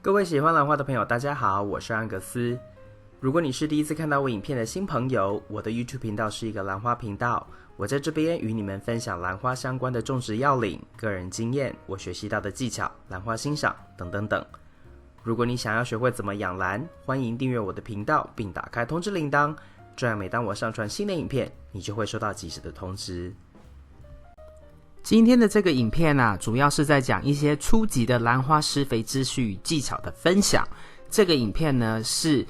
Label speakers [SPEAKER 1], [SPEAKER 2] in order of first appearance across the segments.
[SPEAKER 1] 各位喜欢兰花的朋友大家好，我是安格斯。如果你是第一次看到我影片的新朋友，我的 YouTube 频道是一个兰花频道，我在这边与你们分享兰花相关的种植要领、个人经验、我学习到的技巧、兰花欣赏等等等。如果你想要学会怎么养兰，欢迎订阅我的频道并打开通知铃铛，这样每当我上传新的影片，你就会收到及时的通知。今天的这个影片啊，主要是在讲一些初级的兰花施肥知识与技巧的分享。这个影片呢是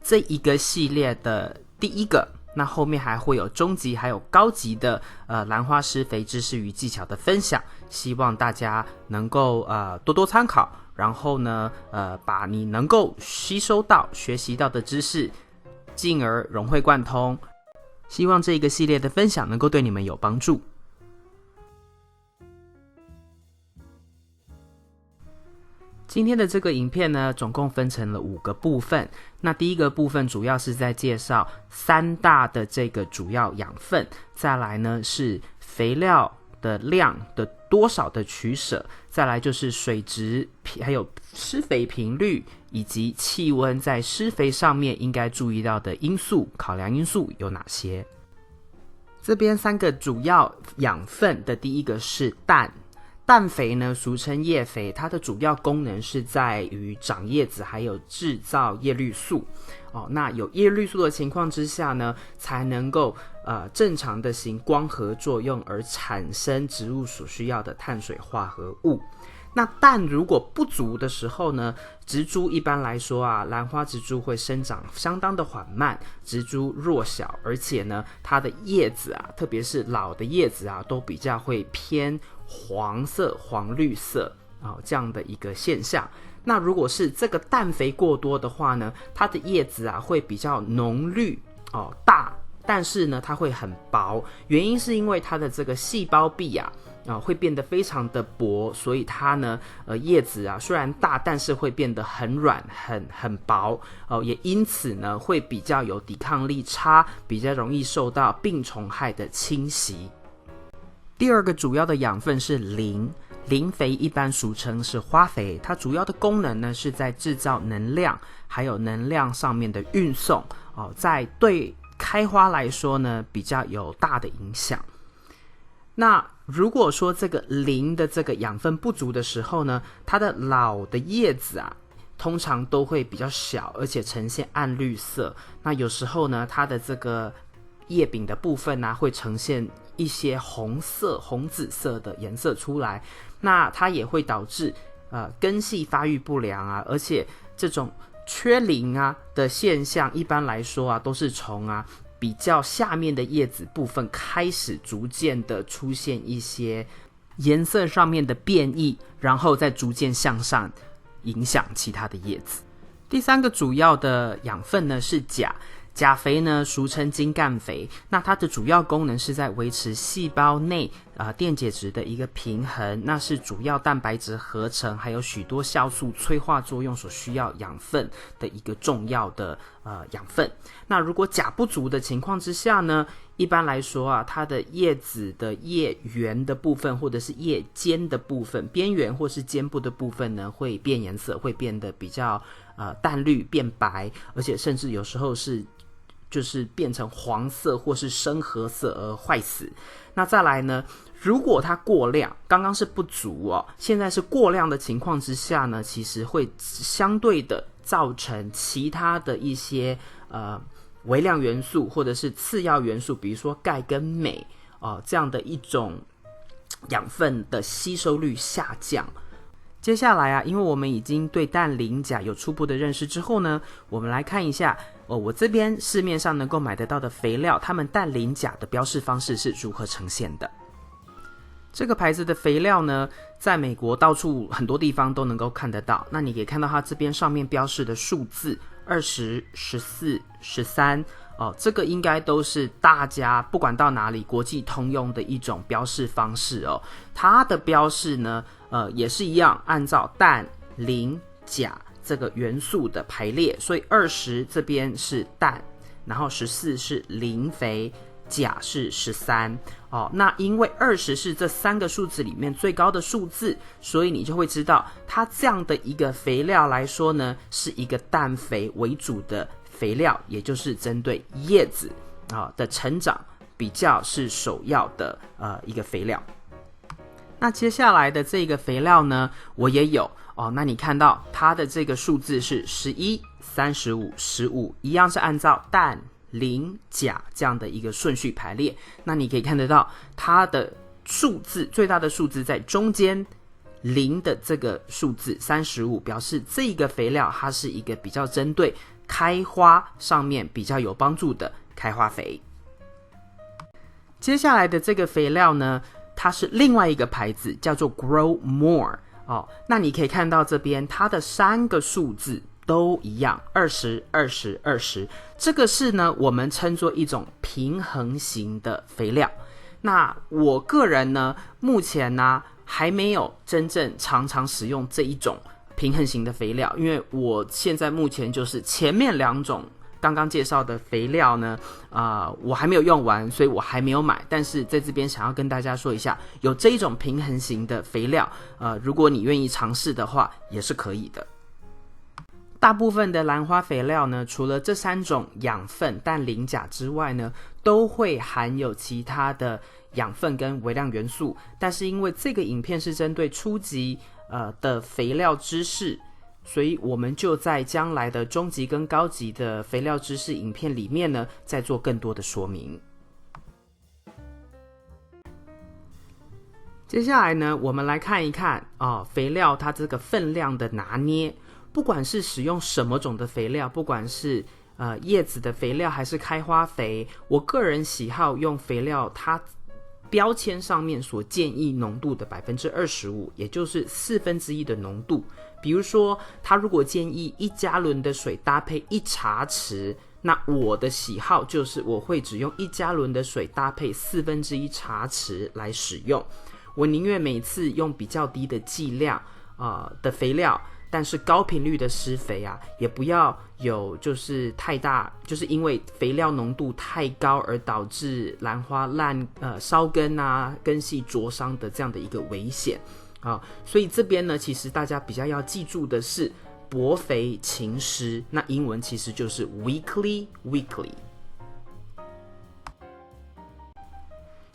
[SPEAKER 1] 这一个系列的第一个，那后面还会有中级还有高级的兰花施肥知识与技巧的分享，希望大家能够多多参考，然后呢把你能够吸收到学习到的知识进而融会贯通，希望这一个系列的分享能够对你们有帮助。今天的这个影片呢，总共分成了5个部分。那第一个部分主要是在介绍3大的这个主要养分，再来呢是肥料的量的多少的取舍，再来就是水质，还有施肥频率以及气温在施肥上面应该注意到的因素，考量因素有哪些。这边3个主要养分的第一个是氮。氮肥呢，俗称叶肥，它的主要功能是在于长叶子，还有制造叶绿素。那有叶绿素的情况之下呢，才能够正常的行光合作用，而产生植物所需要的碳水化合物。那氮如果不足的时候呢，植株一般来说兰花植株会生长相当的缓慢，植株弱小，而且呢，它的叶子特别是老的叶子都比较会偏黄色、黄绿色这样的一个现象。那如果是这个氮肥过多的话呢，它的叶子会比较浓绿大，但是呢它会很薄，原因是因为它的这个细胞壁会变得非常的薄，所以它呢叶子虽然大，但是会变得很软很薄也因此呢会比较有抵抗力差，比较容易受到病虫害的侵袭。第二个主要的养分是磷。磷肥一般俗称是花肥，它主要的功能呢是在制造能量，还有能量上面的运送在对开花来说呢比较有大的影响。那如果说这个磷的这个养分不足的时候呢，它的老的叶子通常都会比较小，而且呈现暗绿色。那有时候呢，它的这个叶柄的部分会呈现一些红色、红紫色的颜色出来，那它也会导致根系发育不良而且这种缺磷的现象，一般来说都是从比较下面的叶子部分开始逐渐的出现一些颜色上面的变异，然后再逐渐向上影响其他的叶子。第3个主要的养分呢是钾。钾肥呢俗称茎干肥，那它的主要功能是在维持细胞内电解质的一个平衡，那是主要蛋白质合成还有许多酵素催化作用所需要养分的一个重要的养分。那如果钾不足的情况之下呢，一般来说它的叶子的叶缘的部分或者是叶尖的部分，边缘或是尖部的部分呢会变颜色，会变得比较淡绿变白，而且甚至有时候就是变成黄色或是深褐色而坏死。那再来呢，如果它过量，刚刚是不足现在是过量的情况之下呢，其实会相对的造成其他的一些微量元素或者是次要元素，比如说钙跟镁这样的一种养分的吸收率下降。接下来因为我们已经对氮、磷、钾有初步的认识之后呢，我们来看一下我这边市面上能够买得到的肥料，它们氮、磷、钾的标示方式是如何呈现的。这个牌子的肥料呢，在美国到处很多地方都能够看得到。那你可以看到它这边上面标示的数字20、14、13这个应该都是大家不管到哪里国际通用的一种标示方式它的标示呢也是一样，按照氮、磷、钾这个元素的排列，所以20这边是氮，然后14是磷肥，钾是13那因为20是这3个数字里面最高的数字，所以你就会知道它这样的一个肥料来说呢，是一个氮肥为主的肥料，也就是针对叶子的成长比较是首要的一个肥料。那接下来的这个肥料呢，我也有那你看到它的这个数字是11、35、15，一样是按照氮、磷、钾这样的一个顺序排列。那你可以看得到它的数字，最大的数字在中间，磷的这个数字35，表示这个肥料它是一个比较针对开花上面比较有帮助的开花肥。接下来的这个肥料呢，它是另外一个牌子，叫做 Grow More那你可以看到这边它的3个数字都一样，20、20、20，这个是呢我们称作一种平衡型的肥料。那我个人呢，目前呢还没有真正常常使用这一种平衡型的肥料，因为我现在目前就是前面2种刚刚介绍的肥料呢我还没有用完，所以我还没有买。但是在这边想要跟大家说一下，有这一种平衡型的肥料如果你愿意尝试的话也是可以的。大部分的兰花肥料呢，除了这3种养分氮、磷、钾之外呢，都会含有其他的养分跟微量元素。但是因为这个影片是针对初级的肥料知识，所以我们就在将来的中级跟高级的肥料知识影片里面呢，再做更多的说明。接下来呢，我们来看一看肥料它这个分量的拿捏。不管是使用什么种的肥料，不管是叶子的肥料还是开花肥，我个人喜好用肥料它标签上面所建议浓度的 25%， 也就是1/4的浓度。比如说它如果建议1加仑的水搭配1茶匙，那我的喜好就是我会只用1加仑的水搭配1/4茶匙来使用。我宁愿每次用比较低的剂量的肥料，但是高频率的施肥也不要有就是太大，就是因为肥料浓度太高而导致兰花烧根根系灼伤的这样的一个危险所以这边呢，其实大家比较要记住的是薄肥勤施，那英文其实就是 weekly。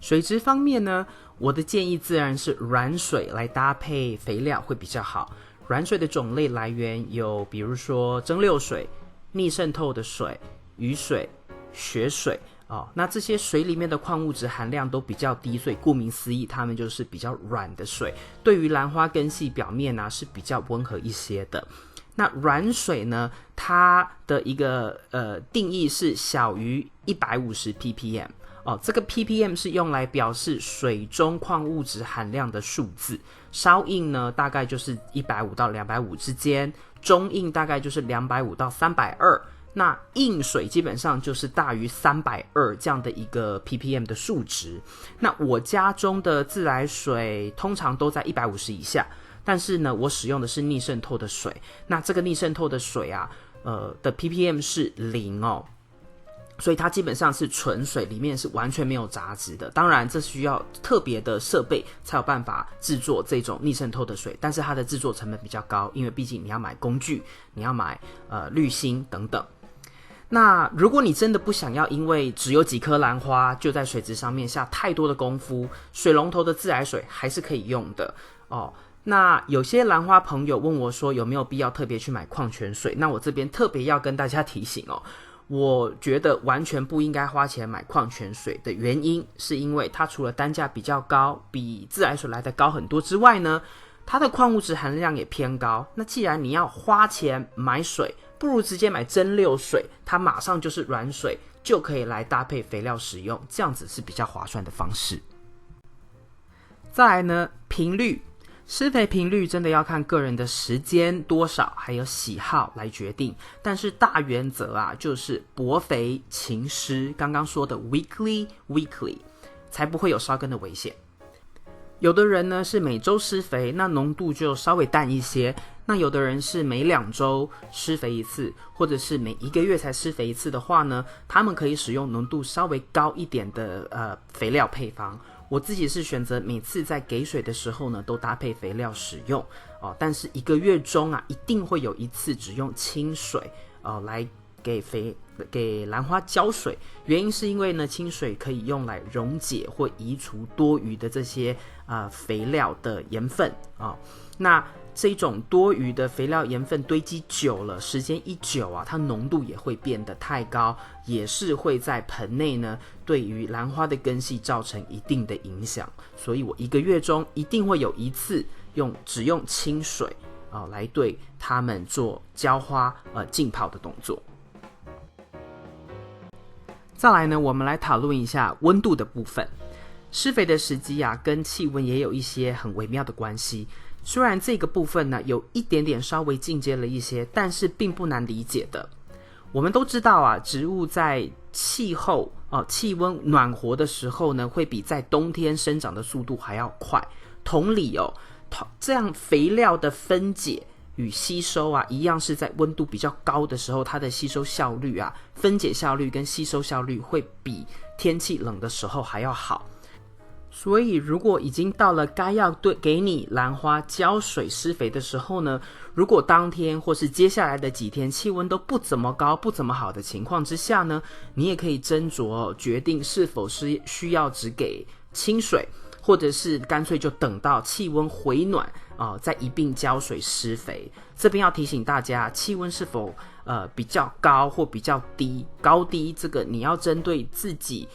[SPEAKER 1] 水质方面呢，我的建议自然是软水来搭配肥料会比较好。软水的种类来源有比如说蒸馏水、逆渗透的水、雨水、雪水那这些水里面的矿物质含量都比较低，所以顾名思义它们就是比较软的水，对于兰花根系表面是比较温和一些的。那软水呢，它的一个定义是小于150 ppm这个 ppm 是用来表示水中矿物质含量的数字。稍硬呢大概就是150到250之间，中硬大概就是250到320，那硬水基本上就是大于320这样的一个 ppm 的数值。那我家中的自来水通常都在150以下，但是呢我使用的是逆渗透的水，那这个逆渗透的水的 ppm 是0所以它基本上是纯水，里面是完全没有杂质的。当然这需要特别的设备才有办法制作这种逆渗透的水，但是它的制作成本比较高，因为毕竟你要买工具，你要买滤芯等等。那如果你真的不想要因为只有几颗兰花就在水质上面下太多的功夫，水龙头的自来水还是可以用的那有些兰花朋友问我说有没有必要特别去买矿泉水，那我这边特别要跟大家提醒我觉得完全不应该花钱买矿泉水的原因，是因为它除了单价比较高，比自来水来的高很多之外呢，它的矿物质含量也偏高。那既然你要花钱买水，不如直接买蒸馏水，它马上就是软水，就可以来搭配肥料使用，这样子是比较划算的方式。再来呢，频率。施肥频率真的要看个人的时间多少还有喜好来决定，但是大原则就是薄肥勤施，刚刚说的 weekly 才不会有烧根的危险。有的人呢是每周施肥，那浓度就稍微淡一些，那有的人是每2周施肥一次，或者是每1个月才施肥一次的话呢，他们可以使用浓度稍微高一点的肥料配方。我自己是选择每次在给水的时候呢，都搭配肥料使用但是1个月中一定会有一次只用清水来给兰花浇水。原因是因为呢，清水可以用来溶解或移除多余的这些肥料的盐分那这种多余的肥料盐分堆积久了，时间一久它浓度也会变得太高，也是会在盆内呢对于兰花的根系造成一定的影响。所以我1个月中一定会有一次只用清水来对它们做浇花浸泡的动作。再来呢，我们来讨论一下温度的部分。施肥的时机跟气温也有一些很微妙的关系。虽然这个部分呢有一点点稍微进阶了一些，但是并不难理解的。我们都知道植物在气温暖和的时候呢，会比在冬天生长的速度还要快。同理这样肥料的分解与吸收一样是在温度比较高的时候，它的吸收效率分解效率跟吸收效率会比天气冷的时候还要好。所以如果已经到了该要给你兰花浇水施肥的时候呢，如果当天或是接下来的几天气温都不怎么高不怎么好的情况之下呢，你也可以斟酌决定是否是需要只给清水，或者是干脆就等到气温回暖再一并浇水施肥。这边要提醒大家，气温是否比较高或比较低，高低这个你要针对自己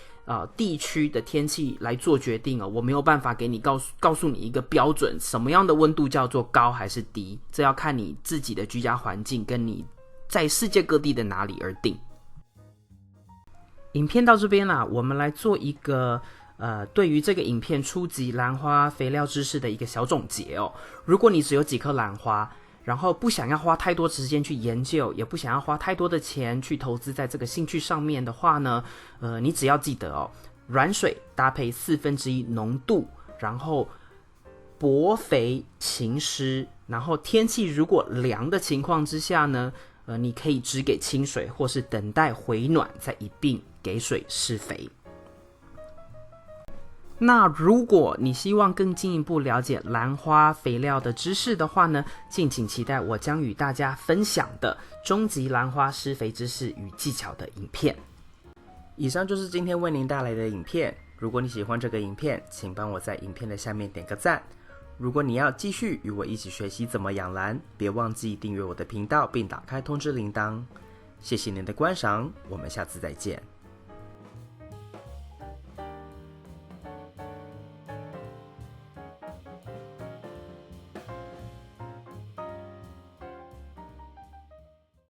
[SPEAKER 1] 地区的天气来做决定我没有办法给你告诉你一个标准，什么样的温度叫做高还是低，这要看你自己的居家环境跟你在世界各地的哪里而定。影片到这边我们来做一个对于这个影片初级兰花肥料知识的一个小总结如果你只有几颗兰花，然后不想要花太多时间去研究，也不想要花太多的钱去投资在这个兴趣上面的话呢，你只要记得软水搭配1/4浓度，然后薄肥勤施，然后天气如果凉的情况之下呢，你可以只给清水，或是等待回暖再一并给水施肥。那如果你希望更进一步了解兰花肥料的知识的话呢，敬请期待我将与大家分享的终极兰花施肥知识与技巧的影片。以上就是今天为您带来的影片。如果你喜欢这个影片，请帮我在影片的下面点个赞。如果你要继续与我一起学习怎么养兰，别忘记订阅我的频道并打开通知铃铛。谢谢您的观赏，我们下次再见。